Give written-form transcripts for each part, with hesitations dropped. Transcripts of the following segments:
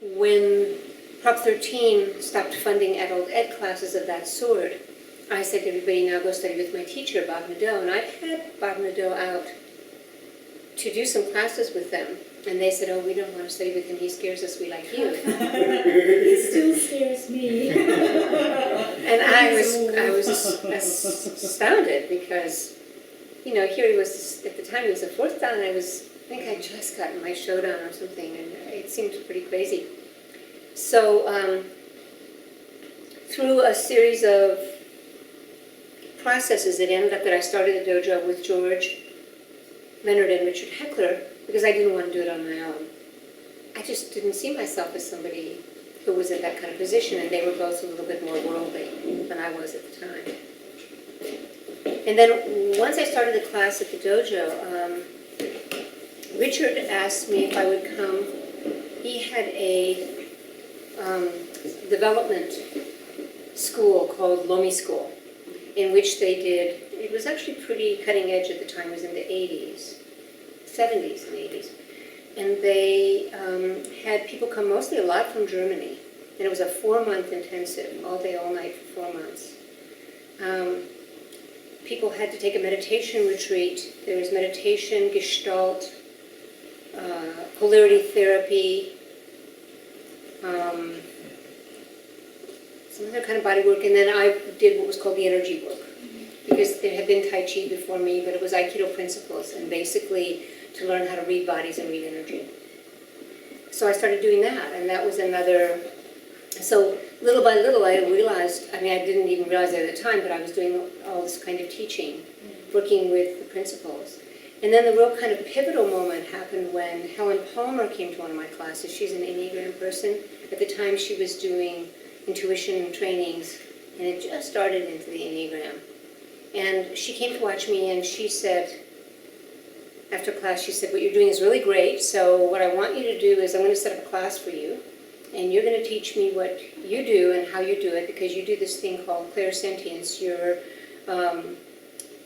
when Prop 13 stopped funding adult ed classes of that sort, I said to everybody, now go study with my teacher, Bob Nadeau. And I've had Bob Nadeau out to do some classes with them. And they said, oh, we don't want to study with him. He scares us. We like you. He still scares me. And I was astounded because, you know, here he was, at the time he was a fourth dan, and I think I just gotten my showdown or something, and it seemed pretty crazy. So through a series of processes, it ended up that I started the dojo with George Leonard and Richard Heckler because I didn't want to do it on my own. I just didn't see myself as somebody who was in that kind of position, and they were both a little bit more worldly than I was at the time. And then once I started the class at the dojo, Richard asked me if I would come. He had a development school called Lomi School, in which they did, it was actually pretty cutting edge at the time, it was in the 80s, 70s and 80s. And they had people come, mostly a lot from Germany, and it was a 4-month intensive, all day, all night for 4 months. People had to take a meditation retreat. There was meditation, Gestalt, polarity therapy, some other kind of body work, and then I did what was called the energy work, because there had been Tai Chi before me, but it was Aikido principles, and basically to learn how to read bodies and read energy. So I started doing that, and that was another, so little by little I realized, I mean I didn't even realize it at the time, but I was doing all this kind of teaching, working with the principles. And then the real kind of pivotal moment happened when Helen Palmer came to one of my classes. She's an Enneagram person. At the time she was doing intuition trainings, and it just started into the Enneagram. And she came to watch me, and she said, after class, she said, what you're doing is really great, so what I want you to do is I'm going to set up a class for you, and you're going to teach me what you do and how you do it, because you do this thing called clairsentience.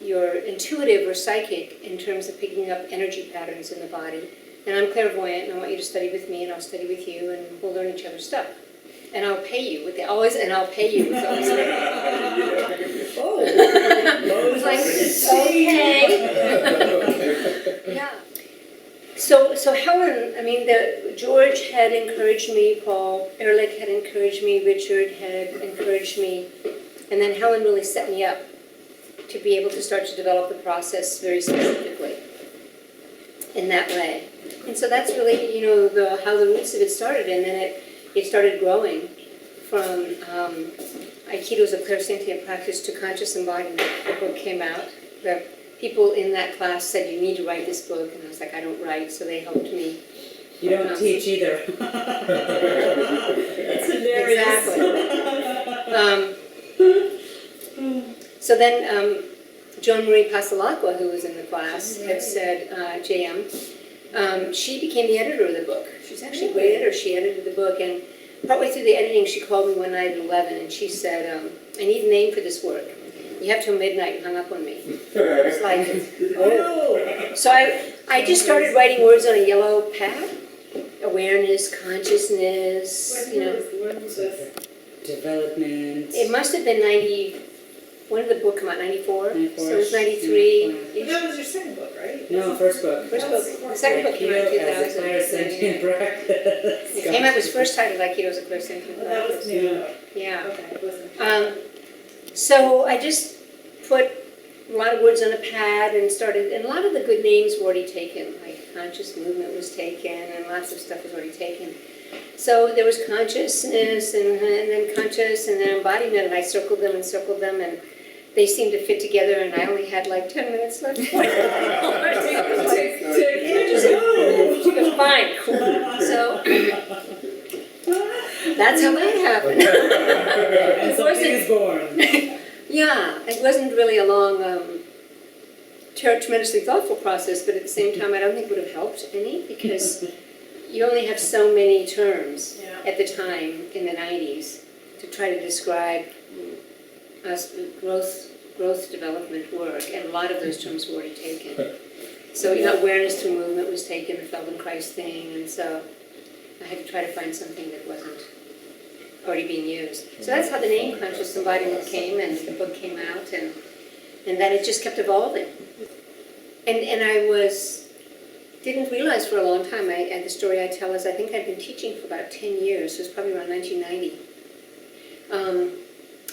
You're intuitive or psychic in terms of picking up energy patterns in the body. And I'm clairvoyant, and I want you to study with me, and I'll study with you, and we'll learn each other's stuff. And I'll pay you with I'll pay you with always Oh, it's like, okay. Yeah. So Helen, I mean, George had encouraged me, Paul Ehrlich had encouraged me, Richard had encouraged me, and then Helen really set me up to be able to start to develop the process very specifically in that way. And so that's really, you know, how the roots of it started, and then it started growing from Aikido's a clairsentient practice to conscious embodiment. The book came out. The people in that class said, you need to write this book, and I was like, I don't write, so they helped me. You don't teach either. That's hilarious. Exactly. So then Joan Marie Pasalacqua, who was in the class, had said, JM, she became the editor of the book. She's actually a great editor. She edited the book, and partway through the editing, she called me one night at 11, and she said, I need a name for this work. You have till midnight, and hung up on me. I was like, oh. So I just started writing words on a yellow pad. Awareness, consciousness, you know. Development. It must have been 90, when did the book come out, 94? 94. So it was 93. But that was your second book, right? No, first book. First book. The second book came out in 2000. Clairsentient practice. It came out, it was first titled Aikido as a clairsentient Well, that was practice. new. Yeah. Okay, it wasn't. So I just put a lot of words on a pad and started, and a lot of the good names were already taken, like conscious movement was taken, and lots of stuff was already taken. So there was consciousness, and then conscious, and then embodiment, and I circled them, and they seemed to fit together, and I only had like 10 minutes left. She goes, fine, cool. So that's how that happened. And something is born. Yeah, it wasn't really a long, tremendously thoughtful process, but at the same time I don't think it would have helped any, because you only have so many terms at the time in the 90s to try to describe growth development work, and a lot of those terms were already taken. So, you know, awareness through movement was taken, the Feldenkrais thing, and so I had to try to find something that wasn't already being used. So that's how the name Conscious Embodiment came, and the book came out, and then it just kept evolving. And I didn't realize for a long time, and the story I tell is I think I'd been teaching for about 10 years, so it was probably around 1990.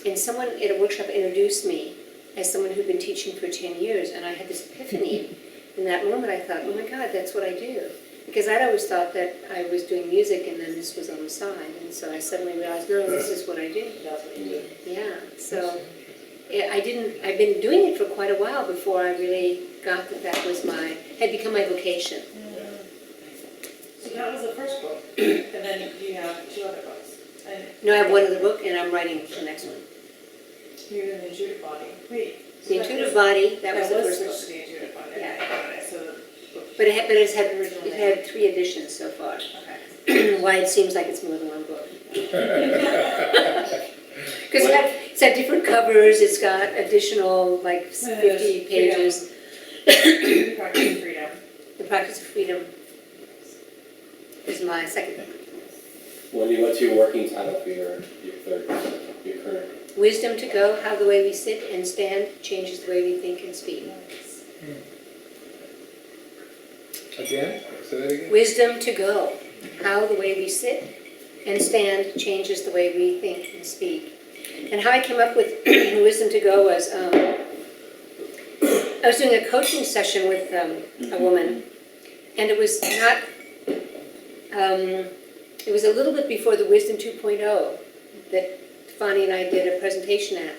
And someone at a workshop introduced me as someone who'd been teaching for 10 years, and I had this epiphany. In that moment I thought, oh my God, that's what I do. Because I'd always thought that I was doing music and then this was on the side, and so I suddenly realized, no, this is what I do. That's what you do. Yeah, so I'd been doing it for quite a while before I really got that had become my vocation. So that was the first book, and then you have 2 other books. And No, I have one other book and I'm writing the next one. you're in the intuitive body. Wait. so The that Intuitive was- Body, that was the first switched book. to the intuitive body. Yeah. Okay, so But it had 3 editions so far. okay. Why it seems like it's more than one book. Because it's had different covers, it's got additional, like 50 pages. Practice freedom. The Practice of Freedom is my second book. Wendy, what's your working title for your third, your current? Wisdom to Go, How the Way We Sit and Stand Changes the Way We Think and Speak. Again? Say that again? Wisdom to Go, How the Way We Sit and Stand Changes the Way We Think and Speak. And how I came up with Wisdom to Go was, I was doing a coaching session with a woman, and it was not, it was a little bit before the Wisdom 2.0 that Fanny and I did a presentation at.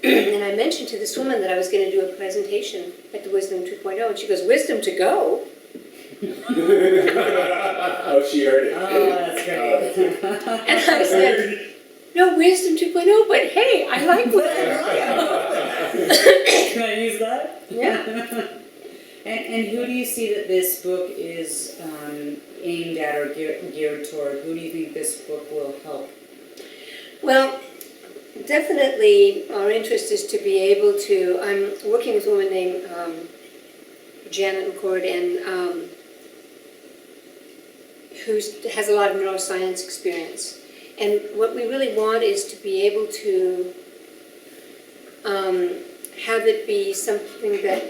And I mentioned to this woman that I was going to do a presentation at the Wisdom 2.0, and she goes, Wisdom to Go? Oh, she heard it. Oh, that's great. And I said, no, Wisdom 2.0, but hey, I like what I Can I use that? Yeah. And who do you see that this book is aimed at or geared toward? Who do you think this book will help? Well, definitely our interest is to be able to, I'm working with a woman named Janet McCord, and who has a lot of neuroscience experience. And what we really want is to be able to have it be something that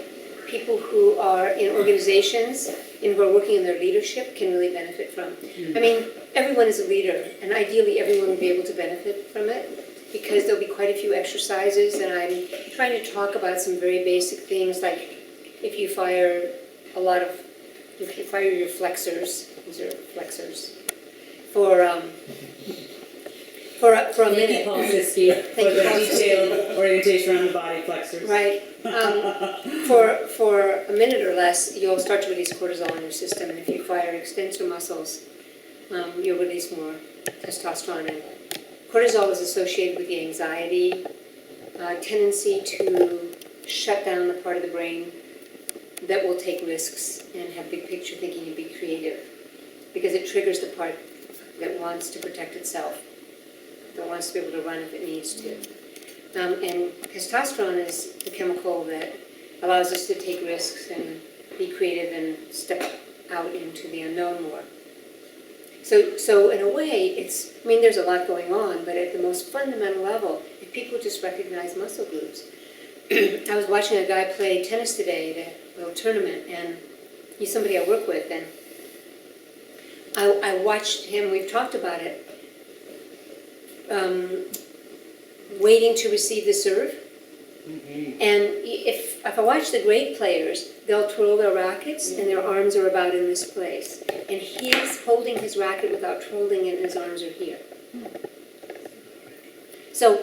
people who are in organizations and who are working in their leadership can really benefit from. I mean, everyone is a leader, and ideally everyone will be able to benefit from it, because there'll be quite a few exercises, and I'm trying to talk about some very basic things, like if you fire your flexors, these are flexors, for a Thank you, minute. Paul Siski, for Thank you, the Paul detailed orientation around the body flexors. Right. For a minute or less, you'll start to release cortisol in your system, and if you fire extensor muscles, you'll release more testosterone. And cortisol is associated with the anxiety, tendency to shut down the part of the brain that will take risks and have big picture thinking and be creative, because it triggers the part that wants to protect itself, that wants to be able to run if it needs to. And testosterone is the chemical that allows us to take risks and be creative and step out into the unknown more. So in a way, there's a lot going on, but at the most fundamental level, if people just recognize muscle groups. I was watching a guy play tennis today at a little tournament, and he's somebody I work with, and I watched him, we've talked about it, waiting to receive the serve. And if I watch the great players, they'll twirl their rackets and their arms are about in this place. And he's holding his racket without twirling it and his arms are here. So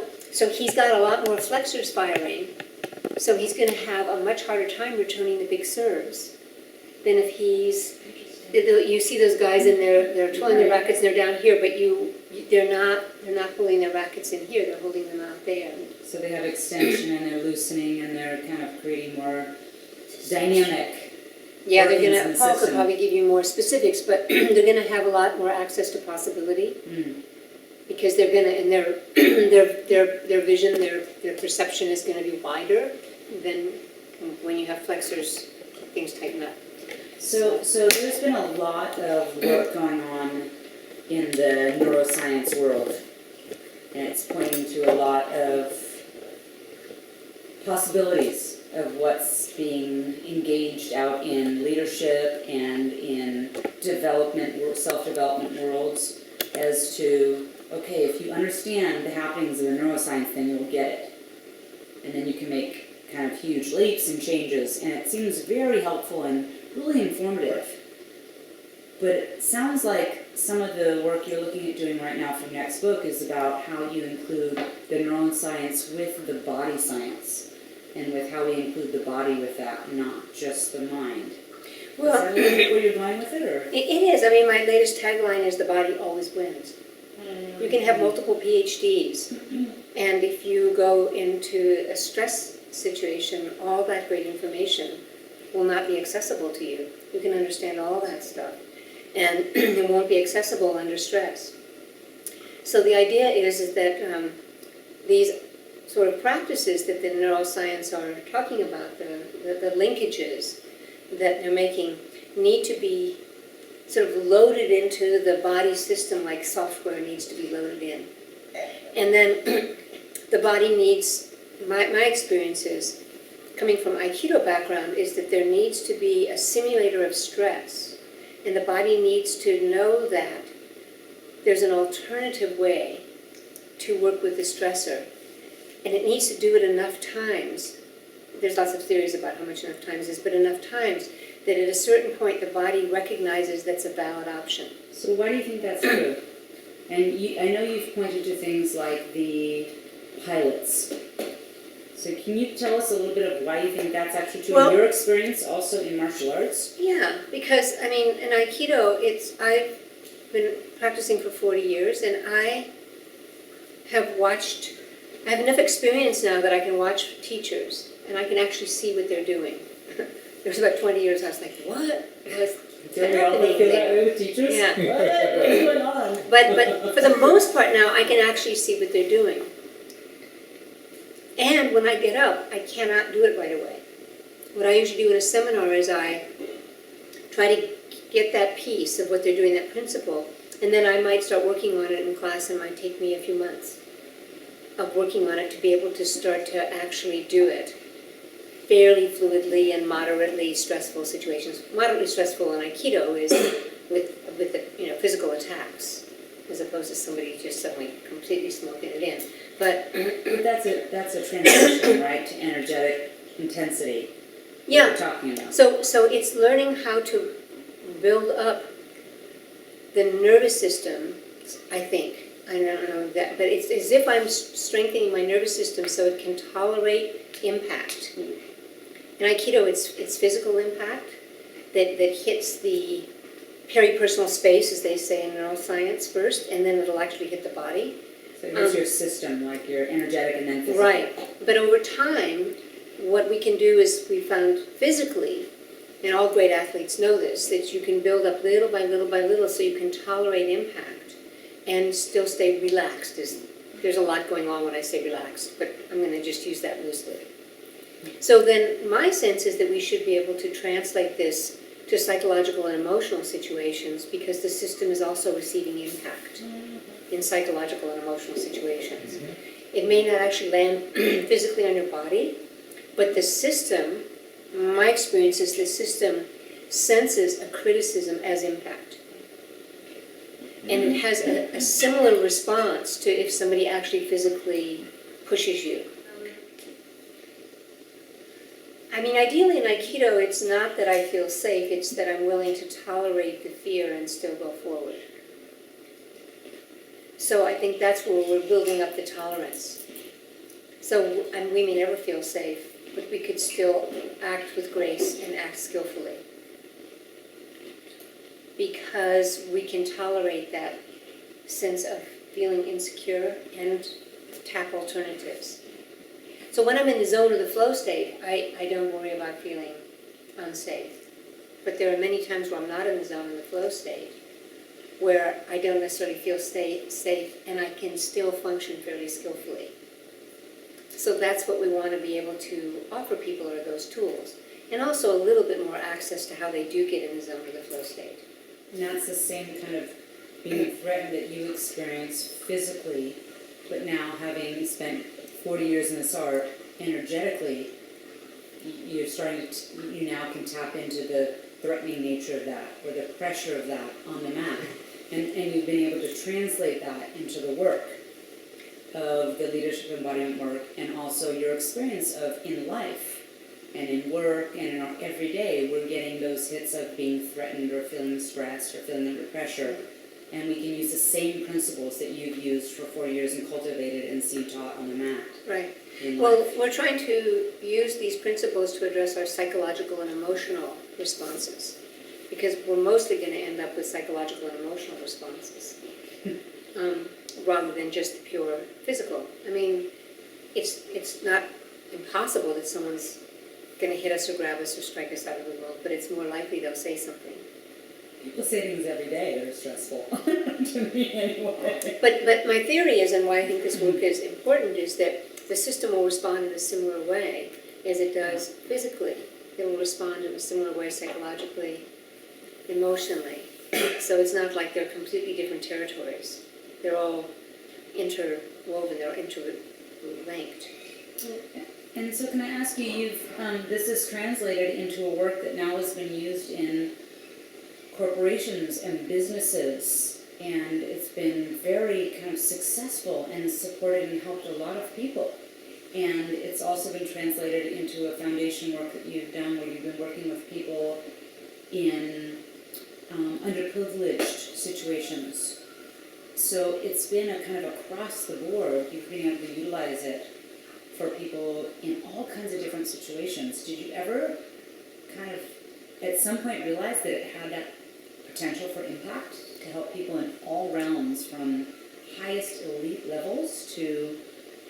he's got a lot more flexors firing, so he's going to have a much harder time returning the big serves than if you see those guys and they're twirling their rackets and they're down here, but they're not holding their rackets in here, they're holding them out there. So they have extension and they're loosening and they're kind of creating more dynamic. Yeah, workings in the Paul could system. probably give you more specifics, but they're going to have a lot more access to possibility, because they're going to, and their vision, their perception is going to be wider than when you have flexors, things tighten up. So there's been a lot of work going on in the neuroscience world. And it's pointing to a lot of possibilities of what's being engaged out in leadership and in development, self-development worlds as to, okay, if you understand the happenings of the neuroscience, then you'll get it. And then you can make kind of huge leaps and changes. And it seems very helpful and really informative. But it sounds like some of the work you're looking at doing right now for your next book is about how you include the neuroscience with the body science, and with how we include the body with that, not just the mind. Well, is that where you're going with it, or? it is. I mean, my latest tagline is "The body always wins." You can have multiple PhDs, and if you go into a stress situation, all that great information will not be accessible to you. You can understand all that stuff, and it won't be accessible under stress. So the idea is that these sort of practices that the neuroscience are talking about, the linkages that they're making, need to be sort of loaded into the body system like software needs to be loaded in. And then the body needs, my experience is, coming from Aikido background, is that there needs to be a simulator of stress. And the body needs to know that there's an alternative way to work with the stressor. And it needs to do it enough times. There's lots of theories about how much enough times is, but enough times that at a certain point the body recognizes that's a valid option. So why do you think that's true? And I know you've pointed to things like the pilots. So can you tell us a little bit of why you think that's actually true in your experience, also in martial arts? Yeah, because, I mean, in Aikido, I've been practicing for 40 years, and I have enough experience now that I can watch teachers, and I can actually see what they're doing. There was about 20 years I was like, what? What's happening there? With teachers? Yeah. What's going on? But for the most part now, I can actually see what they're doing. And when I get up, I cannot do it right away. What I usually do in a seminar is I try to get that piece of what they're doing, that principle, and then I might start working on it in class, and it might take me a few months of working on it to be able to start to actually do it fairly fluidly in moderately stressful situations. Moderately stressful in Aikido is with the, physical attacks, as opposed to somebody just suddenly completely smoking it in. But that's a transition, right, to energetic intensity. yeah, We're talking about. so it's learning how to build up the nervous system, I think. I don't know that, but it's as if I'm strengthening my nervous system so it can tolerate impact. In Aikido, it's physical impact that hits the peripersonal space, as they say in neuroscience, first, and then it'll actually hit the body. So here's your system, like your energetic and then physical. Right, but over time, what we can do is we found physically, and all great athletes know this, that you can build up little by little by little so you can tolerate impact and still stay relaxed. There's a lot going on when I say relaxed, but I'm going to just use that loosely. So then my sense is that we should be able to translate this to psychological and emotional situations, because the system is also receiving impact in psychological and emotional situations. It may not actually land physically on your body, but the system, my experience is the system senses a criticism as impact. And it has a similar response to if somebody actually physically pushes you. I mean, ideally in Aikido, it's not that I feel safe, it's that I'm willing to tolerate the fear and still go forward. So I think that's where we're building up the tolerance. So, and we may never feel safe, but we could still act with grace and act skillfully. Because we can tolerate that sense of feeling insecure and tap alternatives. So when I'm in the zone or the flow state, I don't worry about feeling unsafe. But there are many times where I'm not in the zone or the flow state, where I don't necessarily feel safe, and I can still function fairly skillfully. So that's what we want to be able to offer people, are those tools. And also a little bit more access to how they do get in the zone or the flow state. And that's the same kind of being threatened that you experience physically, but now having spent 40 years in this art, energetically, you're starting to, you now can tap into the threatening nature of that, or the pressure of that on the mat. And you've been able to translate that into the work of the leadership embodiment work, and also your experience of in life and in work and in our everyday, we're getting those hits of being threatened or feeling stressed or feeling under pressure. And we can use the same principles that you've used for 4 years and cultivated and seen taught on the mat. Right. In Well, life. we're trying to use these principles to address our psychological and emotional responses, because we're mostly going to end up with psychological and emotional responses, rather than just the pure physical. I mean, it's not impossible that someone's going to hit us or grab us or strike us out of the world, but it's more likely they'll say something. People say things every day that are stressful, to me anyway. But my theory is, and why I think this work is important, is that the system will respond in a similar way as it does physically. It will respond in a similar way psychologically, emotionally. So it's not like they're completely different territories. They're all interwoven, they're interlinked. And so can I ask you, this is translated into a work that now has been used in corporations and businesses, and it's been very kind of successful and supported and helped a lot of people. And it's also been translated into a foundation work that you've done where you've been working with people in underprivileged situations. So it's been a kind of across the board, you've been able to utilize it for people in all kinds of different situations. Did you ever kind of at some point realize that it had that potential for impact to help people in all realms, from highest elite levels to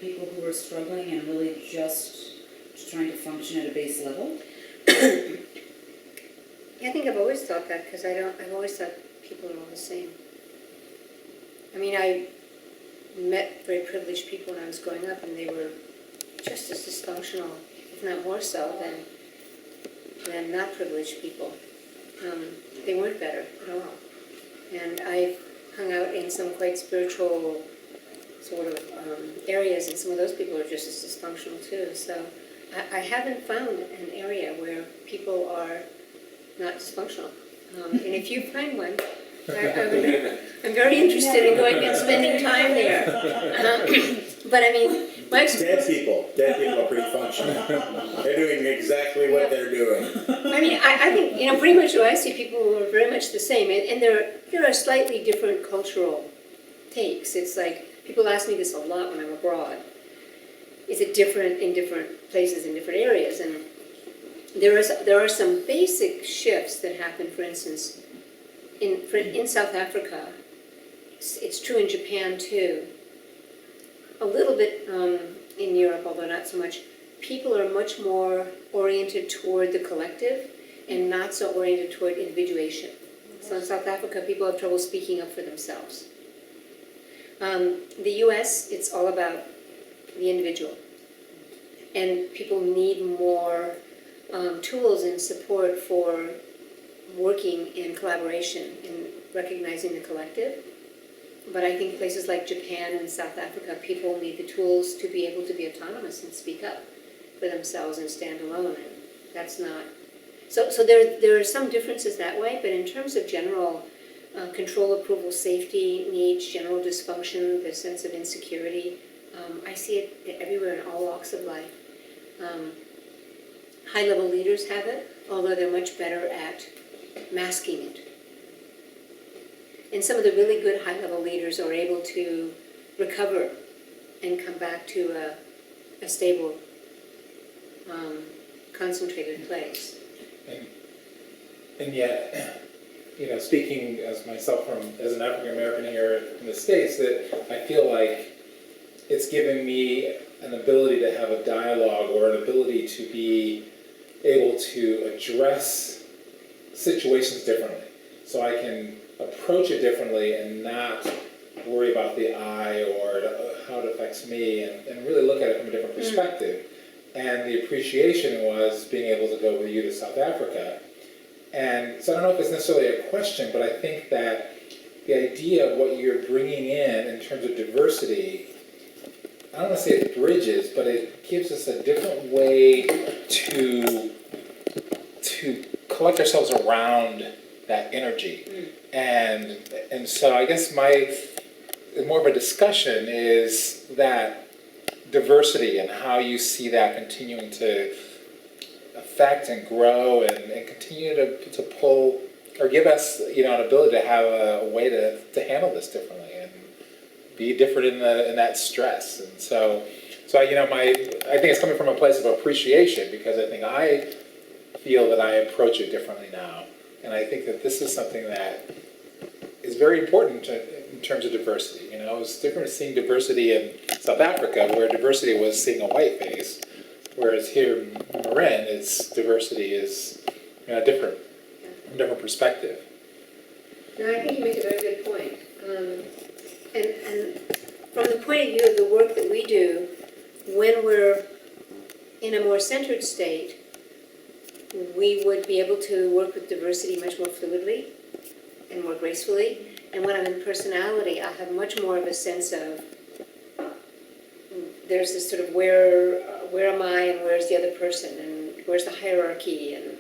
people who are struggling and really just trying to function at a base level? Yeah, I think I've always thought that, because I've always thought people are all the same. I mean, I met very privileged people when I was growing up, and they were just as dysfunctional, if not more so, than not privileged people. They weren't better at all. And I've hung out in some quite spiritual sort of areas, and some of those people are just as dysfunctional too. So I haven't found an area where people are not dysfunctional. And if you find one, I'm very interested in going and spending time there. But I mean, my Dead people are pretty functional. They're doing exactly what they're doing. I mean, I think, pretty much what I see, people who are very much the same, and there are slightly different cultural takes. It's like, people ask me this a lot when I'm abroad. Is it different in different places, in different areas? And there are some basic shifts that happen, for instance, in South Africa. It's true in Japan too. A little bit in Europe, although not so much. People are much more oriented toward the collective and not so oriented toward individuation. So in South Africa, people have trouble speaking up for themselves. The US, it's all about the individual. And people need more tools and support for working in collaboration and recognizing the collective. But I think places like Japan and South Africa, people need the tools to be able to be autonomous and speak up for themselves and stand alone. And that's not... So there are some differences that way, but in terms of general control, approval, safety needs, general dysfunction, the sense of insecurity, I see it everywhere in all walks of life. High-level leaders have it, although they're much better at masking it. And some of the really good high-level leaders are able to recover and come back to a stable, concentrated place. And yet, speaking as myself as an African American here in the States, that I feel like it's given me an ability to have a dialogue, or an ability to be able to address situations differently. So I can approach it differently and not worry about the I or how it affects me, and really look at it from a different perspective. And the appreciation was being able to go with you to South Africa. And so I don't know if it's necessarily a question, but I think that the idea of what you're bringing in terms of diversity, I don't want to say it bridges, but it gives us a different way to collect ourselves around that energy. And so I guess more of a discussion is that diversity and how you see that continuing to affect and grow and continue to pull or give us, an ability to have a way to handle this differently and be different in that stress. And so I think it's coming from a place of appreciation, because I think I feel that I approach it differently now. And I think that this is something that is very important in terms of diversity. It's different seeing diversity in South Africa, where diversity was seeing a white face, whereas here in Marin, diversity is different perspective. No, I think you make a very good point. And from the point of view of the work that we do, when we're in a more centered state, we would be able to work with diversity much more fluidly and more gracefully. And when I'm in personality, I have much more of a sense of, there's this sort of where am I and where's the other person and where's the hierarchy and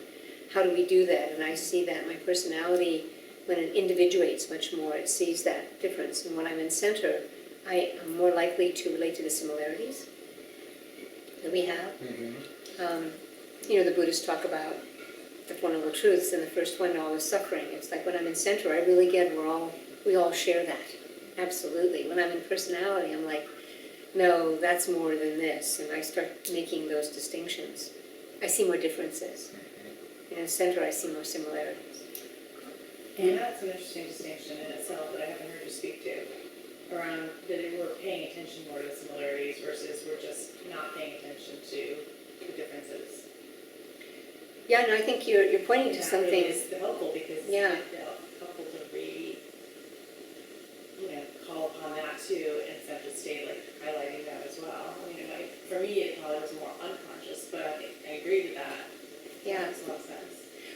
how do we do that? And I see that my personality, when it individuates much more, it sees that difference. And when I'm in center, I am more likely to relate to the similarities that we have. The Buddhists talk about the Four Noble Truths, and the first one, all is suffering. It's like when I'm in center, I really get we all share that. Absolutely. When I'm in personality, I'm like, no, that's more than this. And I start making those distinctions. I see more differences. In the center, I see more similarities. And that's an interesting distinction in itself that I haven't heard you speak to, around that we're paying attention more to the similarities versus we're just not paying attention to the differences. Yeah, and I think you're pointing to That something. really is helpful, because Yeah. it's helpful to call upon that too, instead of just highlighting that as well. For me, it probably was more unconscious, but I agree with that. Yeah. That makes a lot of sense.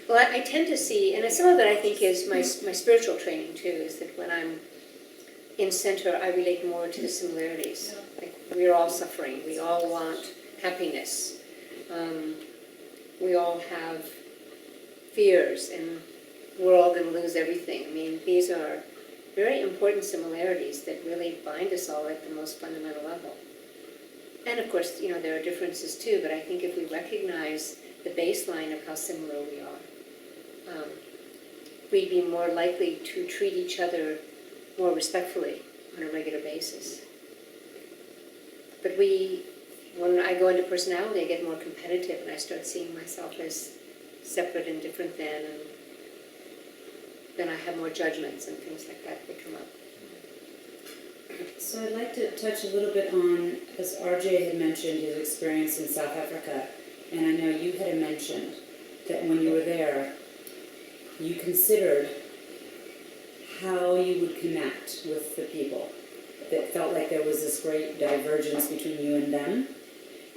Well, I tend to see, and some of it I think is my spiritual training too, is that when I'm in center, I relate more to the similarities. Like, we're all suffering. We all want happiness. We all have fears, and we're all going to lose everything. These are very important similarities that really bind us all at the most fundamental level. And of course, there are differences too, but I think if we recognize the baseline of how similar we are, we'd be more likely to treat each other more respectfully on a regular basis. But when I go into personality, I get more competitive and I start seeing myself as separate and different and then I have more judgments and things like that come up. So I'd like to touch a little bit on, as RJ had mentioned, his experience in South Africa, and I know you had mentioned that when you were there, you considered how you would connect with the people. That felt like there was this great divergence between you and them,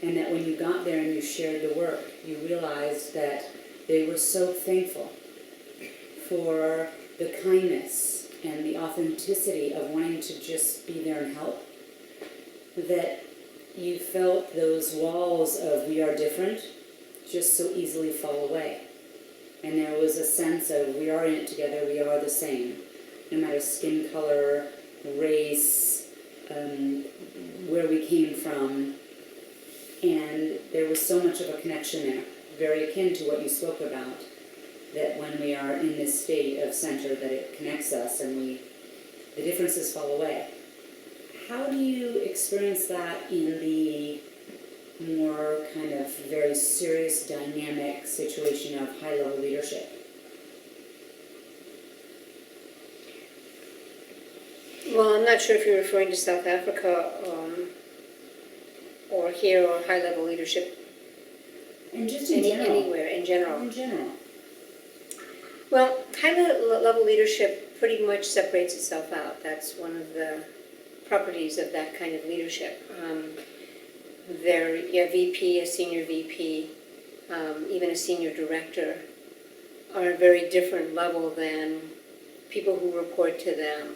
and that when you got there and you shared the work, you realized that they were so thankful for the kindness and the authenticity of wanting to just be there and help, that you felt those walls of we are different just so easily fall away. And there was a sense of we are in it together, we are the same, no matter skin color, race, where we came from. And there was so much of a connection there, very akin to what you spoke about, that when we are in this state of center, that it connects us and the differences fall away. How do you experience that in the more kind of very serious, dynamic situation of high-level leadership? Well, I'm not sure if you're referring to South Africa or here or high-level leadership And just in general. anywhere, in general. In general. Well, high-level leadership pretty much separates itself out. That's one of the properties of that kind of leadership. A VP, a senior VP, even a senior director are a very different level than people who report to them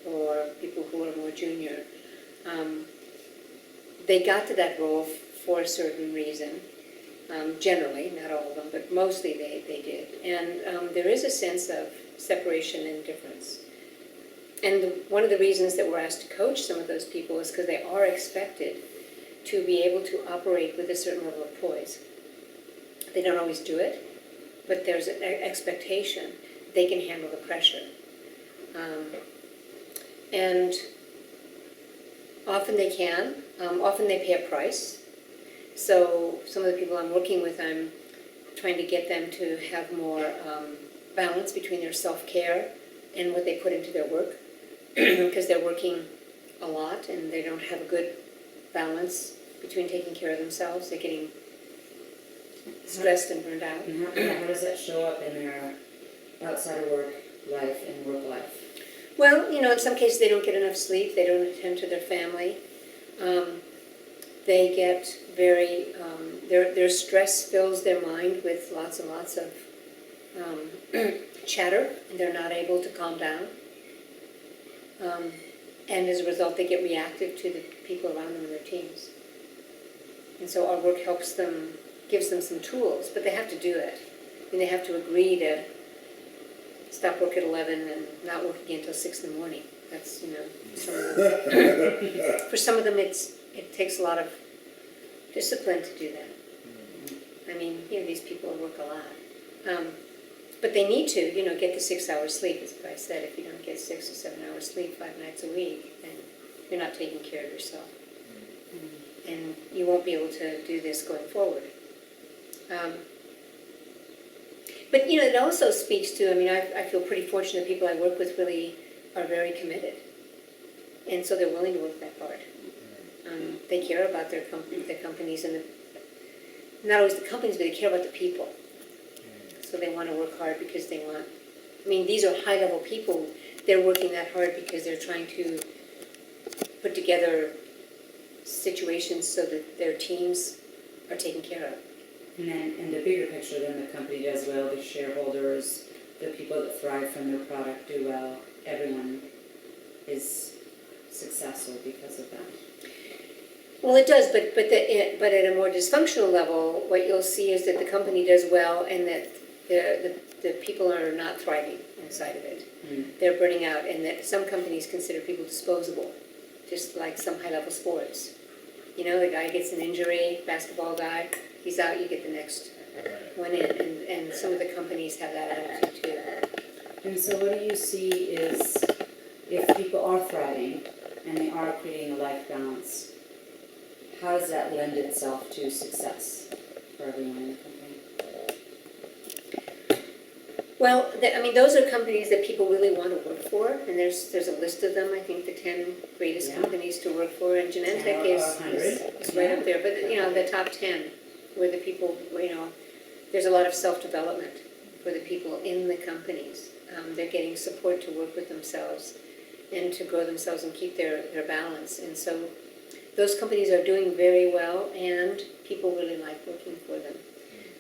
or people who are more junior, they got to that role for a certain reason. Generally, not all of them, but mostly they did. And there is a sense of separation and difference. And one of the reasons that we're asked to coach some of those people is because they are expected to be able to operate with a certain level of poise. They don't always do it, but there's an expectation they can handle the pressure. And often they can. Often they pay a price. So some of the people I'm working with, I'm trying to get them to have more balance between their self-care and what they put into their work, because they're working a lot and they don't have a good balance between taking care of themselves. They're getting stressed and burned out. And how does that show up in their outside of work life and work life? Well, in some cases they don't get enough sleep, they don't attend to their family. They get very, their stress fills their mind with lots and lots of chatter, and they're not able to calm down. And as a result, they get reactive to the people around them in their teams. And so our work helps them, gives them some tools, but they have to do it. They have to agree to stop work at 11 and not work again until 6 in the morning. That's, some of them. For some of them, it takes a lot of discipline to do that. I mean, these people work a lot. But they need to, get the 6 hours sleep, as I said. If you don't get 6 or 7 hours sleep 5 nights a week, then you're not taking care of yourself. And you won't be able to do this going forward. But, it also speaks to, I feel pretty fortunate people I work with really are very committed. And so they're willing to work that hard. They care about their companies, and not always the companies, but they care about the people. So they want to work hard because they want, these are high-level people. They're working that hard because they're trying to put together situations so that their teams are taken care of. And then in the bigger picture, then the company does well, the shareholders, the people that thrive from their product do well, everyone is successful because of that. Well, it does, but at a more dysfunctional level, what you'll see is that the company does well and that the people are not thriving inside of it. They're burning out, and that some companies consider people disposable, just like some high-level sports. The guy gets an injury, basketball guy, he's out, you get the next one in, and some of the companies have that attitude too. And so what do you see is, if people are thriving and they are creating a life balance, how does that lend itself to success for everyone in the company? Well, those are companies that people really want to work for, and there's a list of them. I think the 10 greatest companies to work for, and Genentech is right up there. But the top 10, where the people, there's a lot of self-development for the people in the companies. They're getting support to work with themselves and to grow themselves and keep their balance. And so those companies are doing very well, and people really like working for them.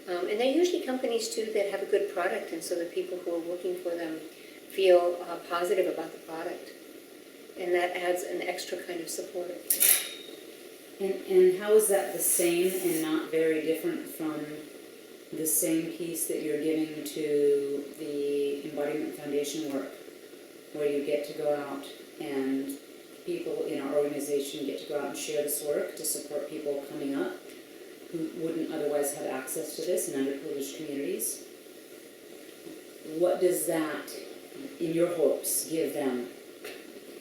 And they're usually companies, too, that have a good product, and so the people who are working for them feel positive about the product. And that adds an extra kind of support. And how is that the same and not very different from the same piece that you're giving to the Embodiment Foundation work, where you get to go out and people in our organization get to go out and share this work to support people coming up who wouldn't otherwise have access to this in underprivileged communities? What does that, in your hopes, give them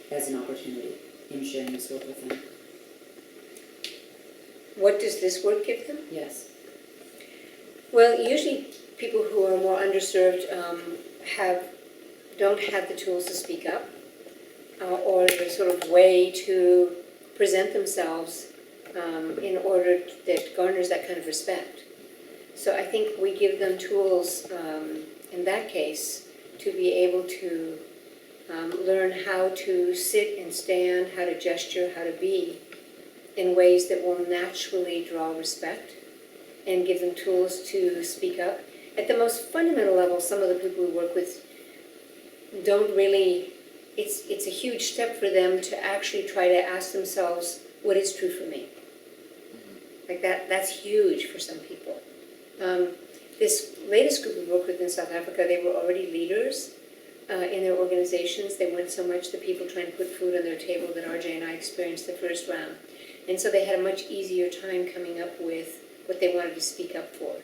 as an opportunity in sharing this work with them? What does this work give them? Yes. Well, usually people who are more underserved don't have the tools to speak up, or the sort of way to present themselves in order that garners that kind of respect. So I think we give them tools in that case to be able to learn how to sit and stand, how to gesture, how to be in ways that will naturally draw respect, and give them tools to speak up. At the most fundamental level, some of the people we work with don't really, it's a huge step for them to actually try to ask themselves, what is true for me? Like that's huge for some people. This latest group we worked with in South Africa, they were already leaders in their organizations. They weren't so much the people trying to put food on their table that RJ and I experienced the first round. And so they had a much easier time coming up with what they wanted to speak up for,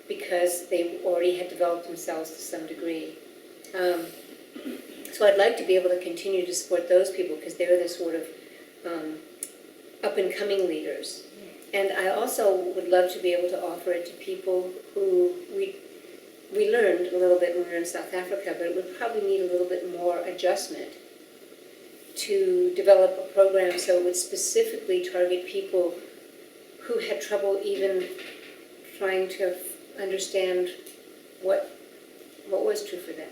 because they already had developed themselves to some degree. So I'd like to be able to continue to support those people, because they're the sort of up-and-coming leaders. And I also would love to be able to offer it to people who we learned a little bit when we were in South Africa, but it would probably need a little bit more adjustment to develop a program so it would specifically target people who had trouble even trying to understand what was true for them.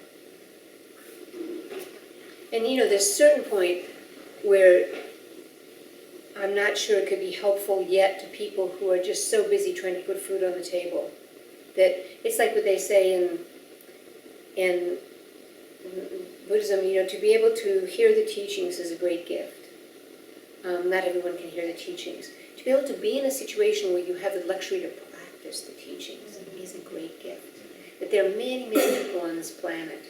And there's a certain point where I'm not sure it could be helpful yet to people who are just so busy trying to put food on the table that it's like what they say in Buddhism, to be able to hear the teachings is a great gift. Not everyone can hear the teachings. To be able to be in a situation where you have the luxury to practice the teachings is a great gift. That there are many, many people on this planet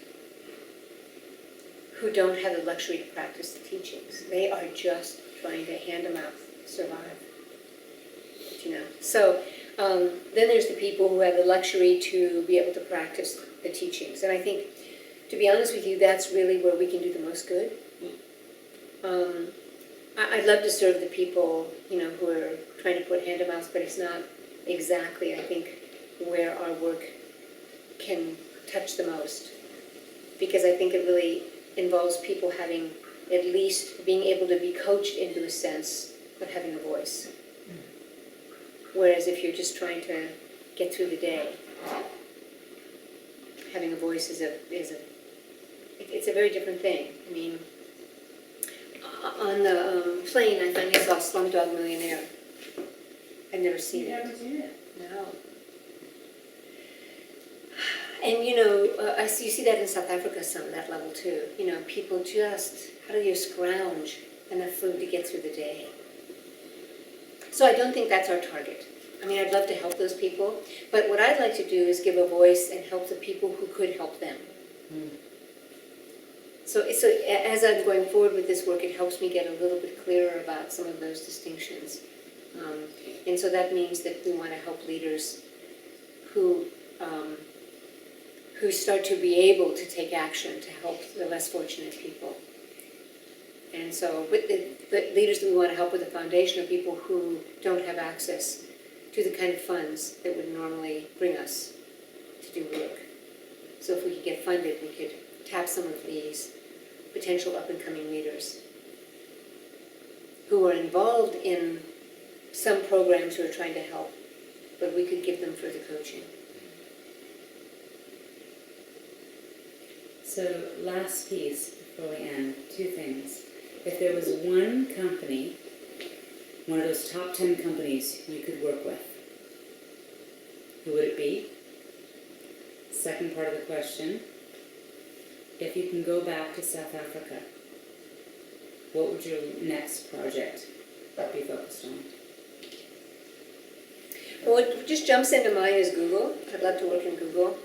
who don't have the luxury to practice the teachings. They are just trying to hand them out, survive. So then there's the people who have the luxury to be able to practice the teachings. And I think, to be honest with you, that's really where we can do the most good. I'd love to serve the people, who are trying to put hand to mouth, but it's not exactly, I think, where our work can touch the most. Because I think it really involves people having, at least being able to be coached into a sense of having a voice. Whereas if you're just trying to get through the day, having a voice it's a very different thing. I mean, on the plane, I finally saw Slumdog Millionaire. I'd never seen it. You haven't seen it? No. And you see that in South Africa, some of that level too. People just, how do you scrounge enough food to get through the day? So I don't think that's our target. I mean, I'd love to help those people, but what I'd like to do is give a voice and help the people who could help them. So as I'm going forward with this work, it helps me get a little bit clearer about some of those distinctions. And so that means that we want to help leaders who start to be able to take action to help the less fortunate people. And so with the leaders that we want to help with the foundation are people who don't have access to the kind of funds that would normally bring us to do work. So if we could get funded, we could tap some of these potential up-and-coming leaders who are involved in some programs who are trying to help, but we could give them further coaching. So last piece before we end, two things. If there was one company, one of those top 10 companies you could work with, who would it be? Second part of the question, if you can go back to South Africa, what would your next project be focused on? Well, what just jumps into mind is Google. I'd love to work in Google.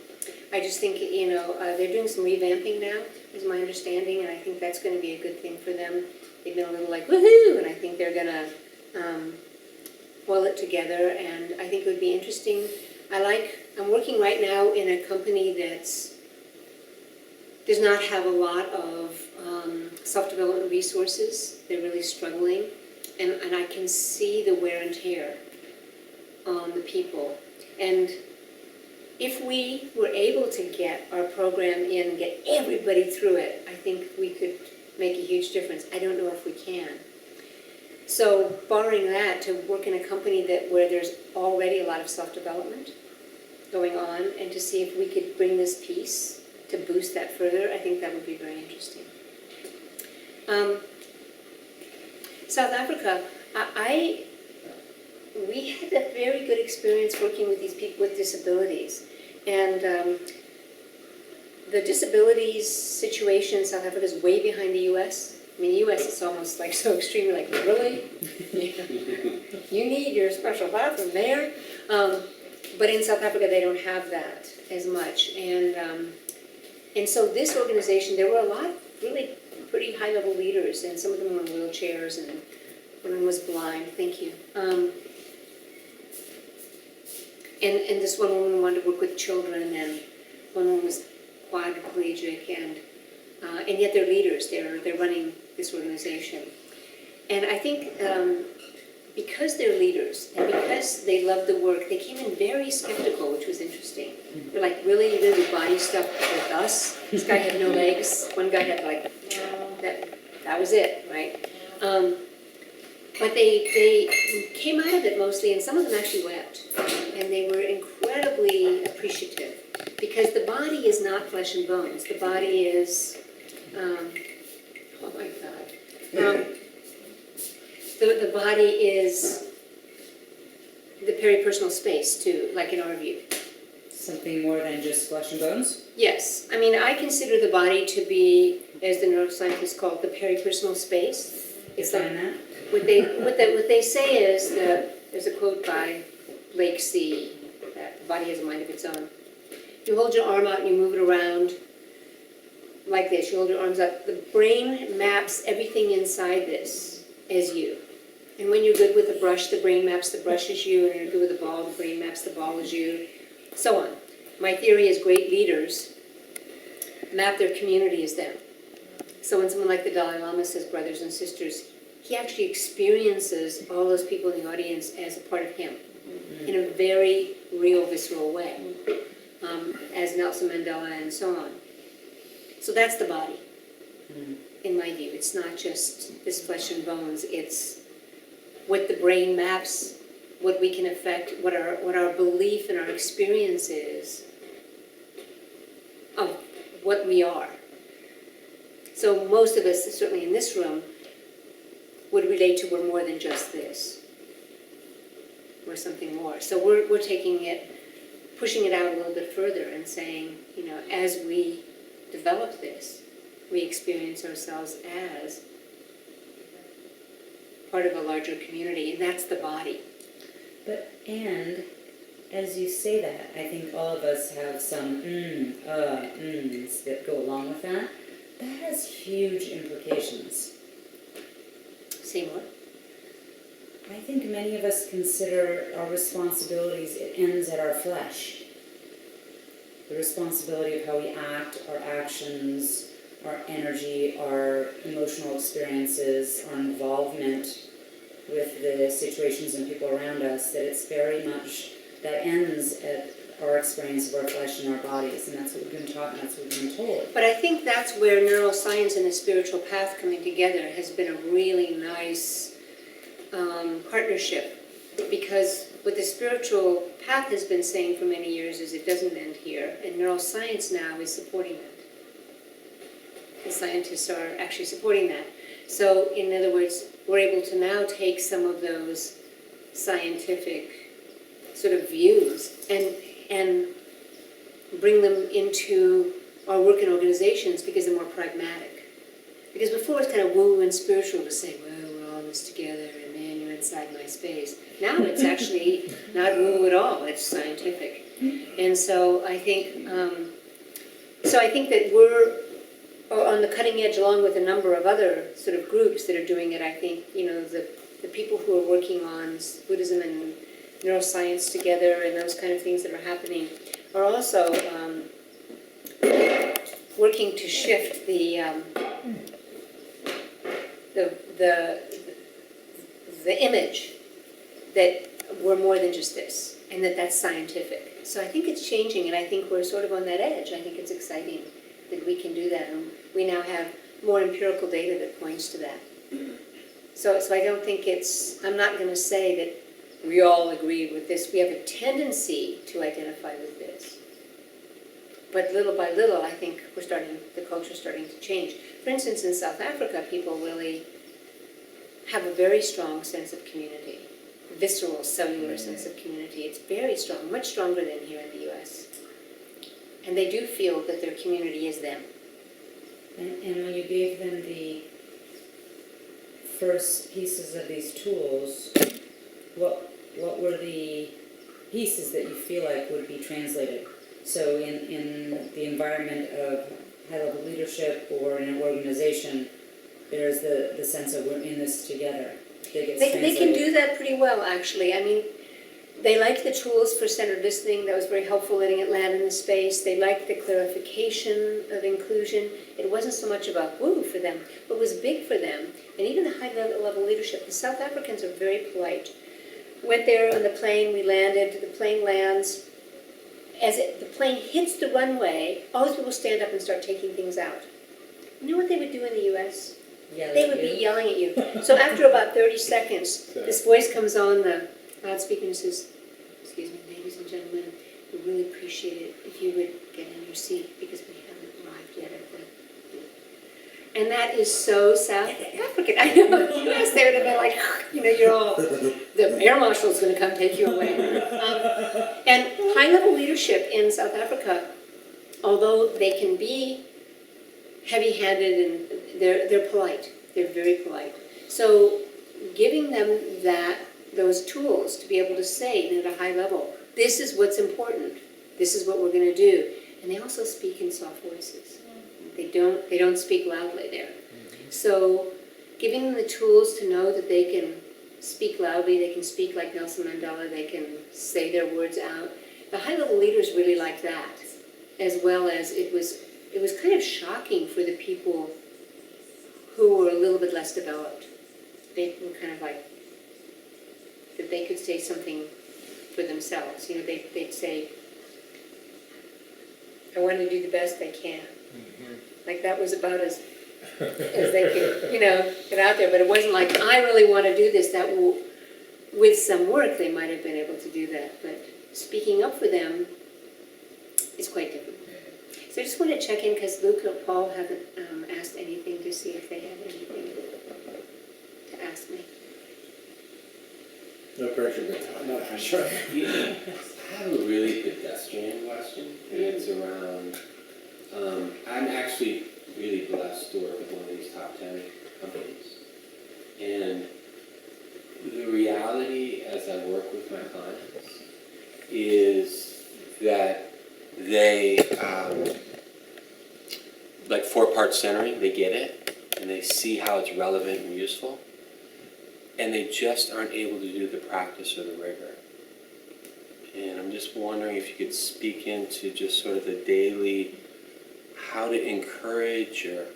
I just think, they're doing some revamping now, is my understanding, and I think that's going to be a good thing for them. They've been a little like, woohoo, and I think they're going to pull it together, and I think it would be interesting. I'm working right now in a company does not have a lot of self-development resources. They're really struggling, and I can see the wear and tear on the people. And if we were able to get our program in, get everybody through it, I think we could make a huge difference. I don't know if we can. So barring that, to work in a company where there's already a lot of self-development going on, and to see if we could bring this piece to boost that further, I think that would be very interesting. South Africa, we had a very good experience working with these people with disabilities. And the disabilities situation in South Africa is way behind the US. I mean, the US is almost like so extreme, like, really? You need your special bathroom there? But in South Africa, they don't have that as much. And so this organization, there were a lot of really pretty high-level leaders, and some of them were in wheelchairs, and one of them was blind, thank you. And this one woman wanted to work with children, and one woman was quadriplegic, and yet they're leaders, they're running this organization. And I think because they're leaders, and because they love the work, they came in very skeptical, which was interesting. They're like, really, you're gonna do body stuff with us? This guy had no legs, one guy had like, that was it, right? But they came out of it mostly, and some of them actually wept. And they were incredibly appreciative. Because the body is not flesh and bones. The body is, oh my God. The body is the peripersonal space too, like in our view. Something more than just flesh and bones? Yes, I mean, I consider the body to be, as the neuroscientists call it, the peripersonal space. It's like, Define that? what they say is that, there's a quote by Blake C., that the body has a mind of its own. You hold your arm out and you move it around like this. You hold your arms up. The brain maps everything inside this as you. And when you're good with the brush, the brain maps the brush as you. And when you're good with the ball, the brain maps the ball as you. So on. My theory is great leaders map their community as them. So when someone like the Dalai Lama says brothers and sisters, he actually experiences all those people in the audience as a part of him in a very real, visceral way, as Nelson Mandela and so on. So that's the body, in my view. It's not just this flesh and bones. It's what the brain maps, what we can affect, what our belief and our experience is of what we are. So most of us, certainly in this room, would relate to we're more than just this. We're something more. So we're taking it, pushing it out a little bit further and saying, as we develop this, we experience ourselves as part of a larger community, and that's the body. And as you say that, I think all of us have some that go along with that. That has huge implications. Say more. I think many of us consider our responsibilities, it ends at our flesh. The responsibility of how we act, our actions, our energy, our emotional experiences, our involvement with the situations and people around us, that it's very much, that ends at our experience of our flesh and our bodies, and that's what we've been taught and that's what we've been told. But I think that's where neuroscience and the spiritual path coming together has been a really nice partnership, because what the spiritual path has been saying for many years is it doesn't end here, and neuroscience now is supporting that. The scientists are actually supporting that. So, in other words, we're able to now take some of those scientific sort of views and bring them into our work in organizations because they're more pragmatic. Because before it's kind of woo and spiritual to say, well, we're all in this together, and man, you're inside my space. Now it's actually not woo at all, it's scientific. And so I think that we're on the cutting edge, along with a number of other sort of groups that are doing it. I think, the people who are working on Buddhism and neuroscience together and those kind of things that are happening are also working to shift the image that we're more than just this, and that's scientific. So I think it's changing, and I think we're sort of on that edge. I think it's exciting that we can do that, and we now have more empirical data that points to that. So I don't think I'm not going to say that we all agree with this. We have a tendency to identify with this. But little by little, I think the culture's starting to change. For instance, in South Africa, people really have a very strong sense of community, visceral, cellular sense of community. It's very strong, much stronger than here in the US. And they do feel that their community is them. And when you gave them the first pieces of these tools, what were the pieces that you feel like would be translated? So in the environment of high-level leadership or in an organization, there's the sense of we're in this together. They can do that pretty well, actually. I mean, they liked the tools for centered listening. That was very helpful, letting it land in the space. They liked the clarification of inclusion. It wasn't so much about woo for them, but it was big for them. And even the high-level leadership. The South Africans are very polite. Went there on the plane, we landed, the plane lands. As the plane hits the runway, all these people stand up and start taking things out. You know what they would do in the U.S.? They would be yelling at you. So after about 30 seconds, this voice comes on the loudspeaker and says, "Excuse me, ladies and gentlemen, we really appreciate it if you would get in your seat because we haven't arrived yet at the..." And that is so South African. I know in the U.S. they would have been like, you're all, the air marshal's going to come take you away. And high-level leadership in South Africa, although they can be heavy-handed and they're polite. They're very polite. So giving them those tools to be able to say at a high level, this is what's important. This is what we're going to do. And they also speak in soft voices. They don't speak loudly there. So giving them the tools to know that they can speak loudly, they can speak like Nelson Mandela, they can say their words out. The high-level leaders really like that, as well as it was kind of shocking for the people who were a little bit less developed. They were kind of like, that they could say something for themselves. They'd say, "I want to do the best I can." Like that was about as they could, get out there. But it wasn't like, "I really want to do this." That will, with some work, they might have been able to do that. But speaking up for them is quite difficult. So I just want to check in because Luke or Paul haven't asked anything to see if they have anything to ask me. No pressure, but No pressure. I have a really pedestrian question, and it's around, I'm actually really blessed to work with one of these top 10 companies. And the reality as I work with my clients is that they, like 4-part centering, they get it, and they see how it's relevant and useful, and they just aren't able to do the practice or the rigor. And I'm just wondering if you could speak into just sort of the daily, how to encourage, or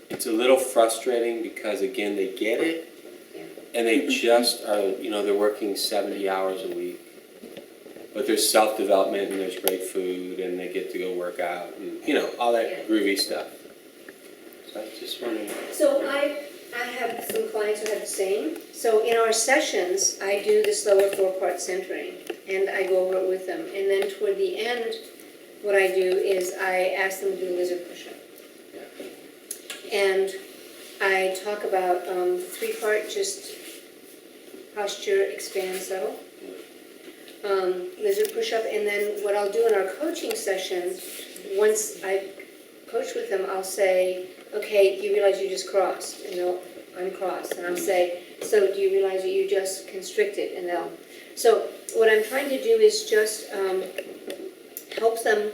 it's a little frustrating because again, they get it, and they just are, they're working 70 hours a week. But there's self-development and there's great food and they get to go work out and, all that groovy stuff. So I was just wondering. So I have some clients who have the same. So in our sessions, I do the slower 4-part centering and I go over it with them. And then toward the end, what I do is I ask them to do a lizard push-up. And I talk about the 3-part, just posture, expand, settle. Lizard push-up, and then what I'll do in our coaching session, once I coach with them, I'll say, "Okay, you realize you just crossed?" And they'll uncross, and I'll say, "So do you realize that you just constricted?" And they'll. So what I'm trying to do is just help them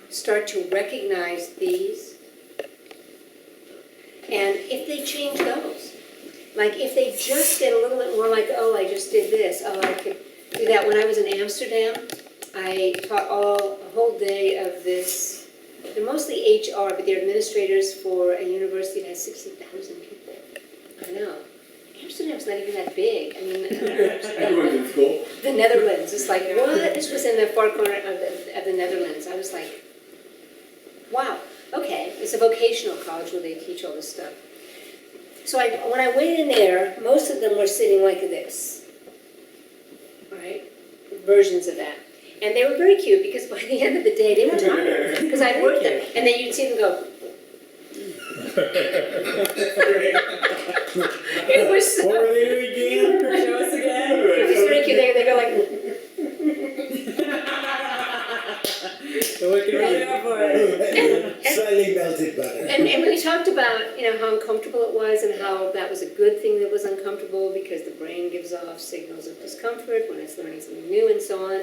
start to recognize these, and if they change those, like if they just get a little bit more like, "Oh, I just did this. Oh, I could do that." When I was in Amsterdam, I taught a whole day of this. They're mostly HR, but they're administrators for a university that has 60,000 people. I know. Amsterdam's not even that big. I mean, everyone's in school. the Netherlands. It's like, what? This was in the far corner of the Netherlands. I was like, wow, okay. It's a vocational college where they teach all this stuff. So when I went in there, most of them were sitting like this. Right? Versions of that. And they were very cute because by the end of the day, they were tired because I worked them. And then you'd see them go. It was so, What were they doing again? Show us again. it was very cute. They go like. So we can Right up for it. Slightly melted butter. And we talked about, how uncomfortable it was and how that was a good thing that was uncomfortable because the brain gives off signals of discomfort when it's learning something new and so on.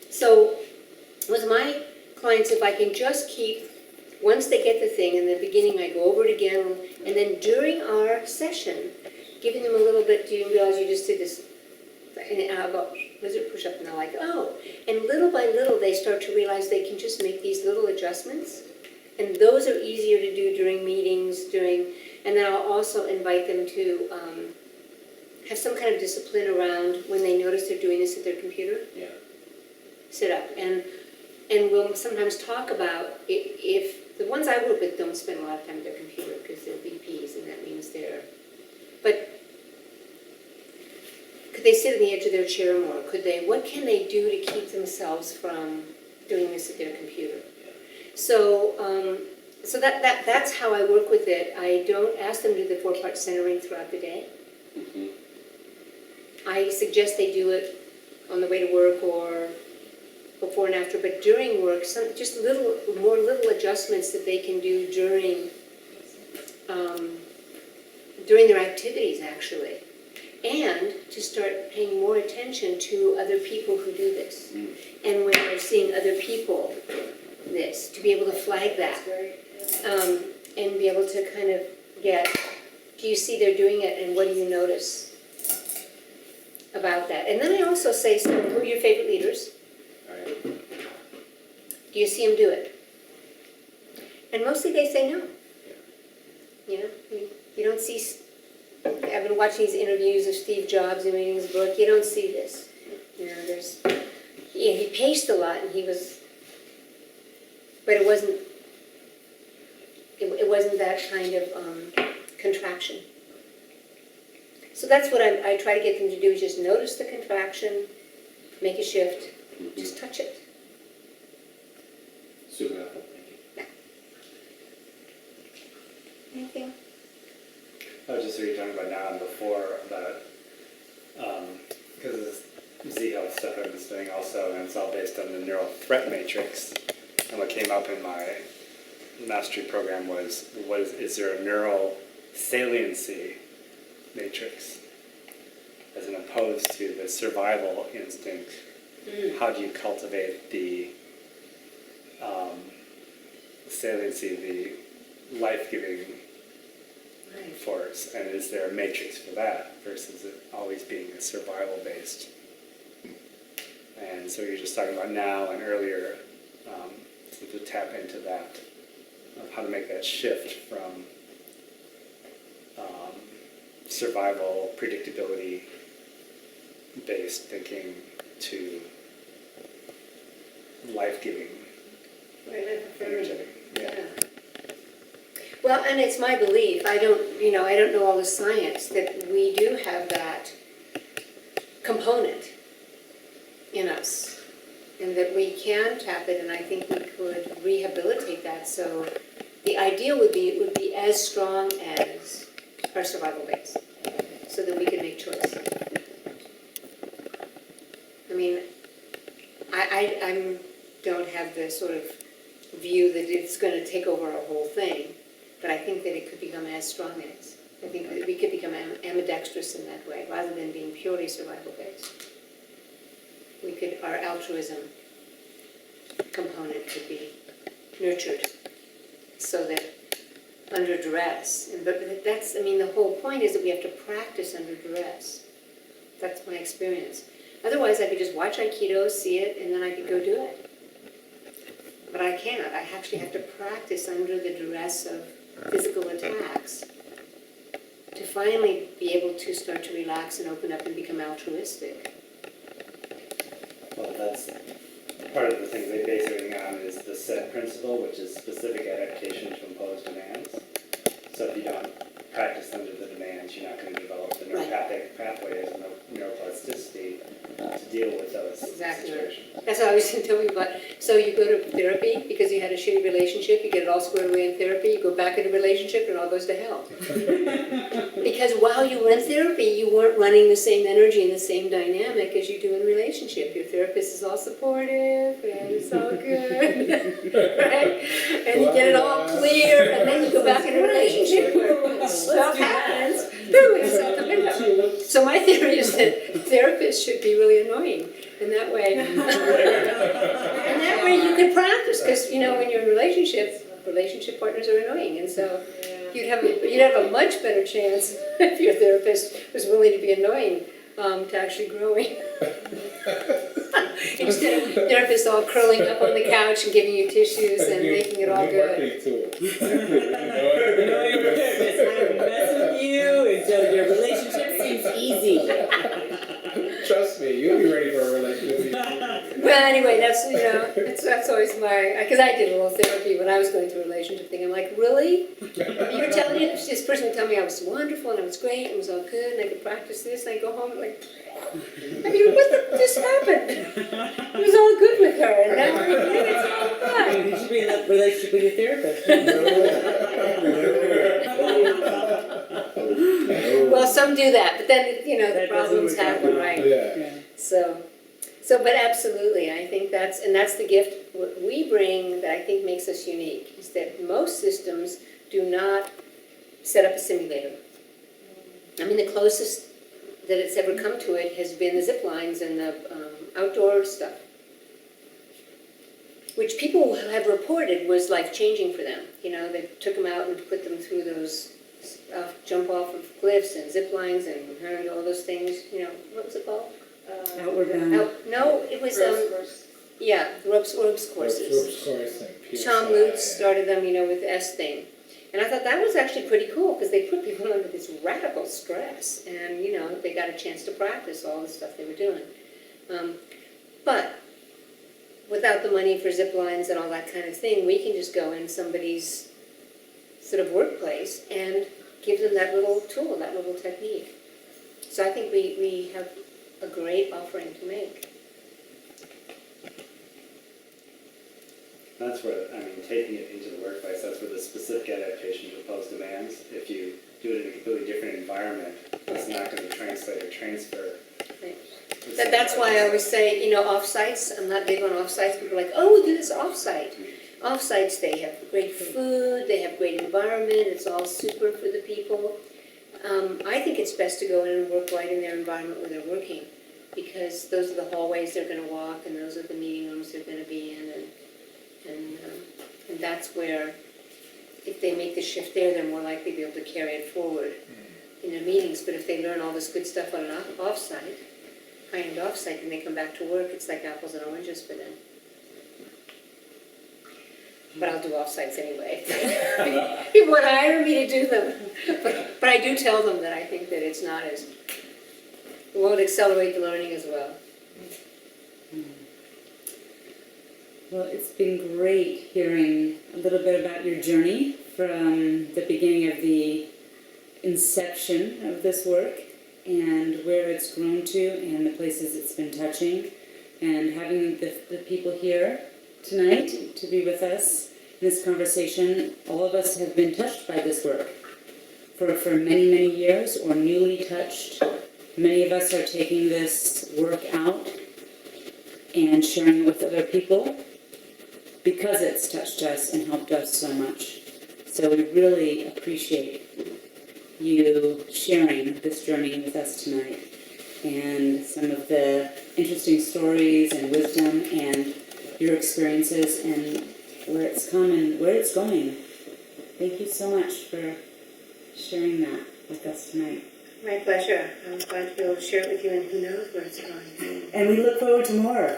So with my clients, if I can just keep, once they get the thing in the beginning, I go over it again, and then during our session, giving them a little bit, do you realize you just did this? And I'll go, lizard push up, and they're like, oh. And little by little, they start to realize they can just make these little adjustments. And those are easier to do during meetings, and then I'll also invite them to have some kind of discipline around when they notice they're doing this at their computer. Yeah. Sit up. And we'll sometimes talk about if the ones I work with don't spend a lot of time at their computer because they're VPs, and that means but could they sit on the edge of their chair more? What can they do to keep themselves from doing this at their computer? So, that's how I work with it. I don't ask them to do the 4-part centering throughout the day. Mm-hmm. I suggest they do it on the way to work or before and after, but during work, just little adjustments that they can do during their activities, actually. And to start paying more attention to other people who do this. Mm. And when they're seeing other people this, to be able to flag that. That's great, yeah. And be able to kind of get, do you see they're doing it and what do you notice about that? And then I also say, so who are your favorite leaders? Right. Do you see them do it? And mostly they say no. You don't see, I've been watching these interviews of Steve Jobs and reading his book, you don't see this. He paced a lot and but it wasn't that kind of contraction. So that's what I try to get them to do, is just notice the contraction, make a shift, just touch it. Super helpful, thank you. Anything? I was just talking about now and before about, because this Z-Health stuff I've been studying also, and it's all based on the neural threat matrix. And what came up in my mastery program was, is there a neural saliency matrix as an opposed to the survival instinct? How do you cultivate the saliency, the life-giving force, and is there a matrix for that versus it always being a survival-based? And so you're just talking about now and earlier, to tap into that, of how to make that shift from survival, predictability-based thinking to life-giving, energetic. Yeah. Well, and it's my belief, I don't know all the science, that we do have that component in us, and that we can tap it, and I think we could rehabilitate that. So the ideal would be, it would be as strong as our survival base, so that we can make choice. I mean, I don't have the sort of view that it's going to take over our whole thing, but I think that it could become as strong as. I think that we could become ambidextrous in that way, rather than being purely survival-based. Our altruism component could be nurtured, so that under duress, but that's, the whole point is that we have to practice under duress. That's my experience. Otherwise, I could just watch Aikido, see it, and then I could go do it. But I can't. I actually have to practice under the duress of physical attacks to finally be able to start to relax and open up and become altruistic. Well, that's part of the things they base everything on is the SET principle, which is specific adaptation to imposed demands. So if you don't practice under the demands, you're not going to develop the Right. neuropathic pathways and the neuroplasticity to deal with those Exactly right. situations. That's what I was telling you about. So you go to therapy because you had a shitty relationship, you get it all squared away in therapy, you go back into relationship and it all goes to hell. Because while you were in therapy, you weren't running the same energy and the same dynamic as you do in relationship. Your therapist is all supportive and it's all good, right? And you get it all clear and then you go back into relationship where stuff happens. Boom, it's out the window. So my theory is that therapists should be really annoying in that way. And that way you can practice, because you know when you're in relationships, relationship partners are annoying, and so you'd have a much better chance if your therapist was willing to be annoying to actually growing. Instead of therapists all curling up on the couch and giving you tissues and making it all good. Know your purpose. I don't mess with you until your relationship seems easy. Trust me, you'll be ready for a relationship. Well, anyway, that's always because I did a little therapy when I was going through a relationship thing. I'm like, really? You're telling me this person would tell me I was wonderful and I was great and it was all good and I could practice this and I go home and like, I mean, just happened? It was all good with her and now it's all bad. You should be in a relationship with your therapist. Well, some do that, but then the That doesn't problems work out happen, well. right? Yeah. So, but absolutely, I think that's the gift what we bring that I think makes us unique, is that most systems do not set up a simulator. I mean, the closest that it's ever come to it has been the zip lines and the outdoor stuff, which people have reported was life-changing for them. You know, they took them out and put them through those jump off of cliffs and zip lines and all those things. You know, what was it called? Outward bound. No, it was yeah, ropes courses. Ropes course and PSI, Tom Lutz started them, with the S thing. And I thought that was actually pretty cool because they put people under this radical stress and, they got a chance to practice all the stuff they were doing. But without the money for zip lines and all that kind of thing, we can just go in somebody's sort of workplace and give them that little tool, that little technique. So I think we have a great offering to make. That's where, taking it into the workplace, that's where the specific adaptation to those demands, if you do it in a completely different environment, it's not going to translate or transfer. Right. That's why I always say, off-sites, I'm not big on off-sites. People are like, oh, do this off-site. Off-sites, they have great food, they have great environment, it's all super for the people. I think it's best to go in and work right in their environment where they're working, because those are the hallways they're going to walk, and those are the meeting rooms they're going to be in, and that's where, if they make the shift there, they're more likely to be able to carry it forward in their meetings. But if they learn all this good stuff on an off-site, high-end off-site, and they come back to work, it's like apples and oranges for them. But I'll do off-sites anyway. People want to hire me to do them. But I do tell them that I think that it won't accelerate the learning as well. Well, it's been great hearing a little bit about your journey from the beginning of the inception of this work and where it's grown to and the places it's been touching, and having the people here tonight to be with us in this conversation. All of us have been touched by this work for many, many years, or newly touched. Many of us are taking this work out and sharing it with other people because it's touched us and helped us so much. So we really appreciate you sharing this journey with us tonight, and some of the interesting stories and wisdom and your experiences and where it's come and where it's going. Thank you so much for sharing that with us tonight. My pleasure. I'm glad to be able to share it with you, and who knows where it's going. And we look forward to more.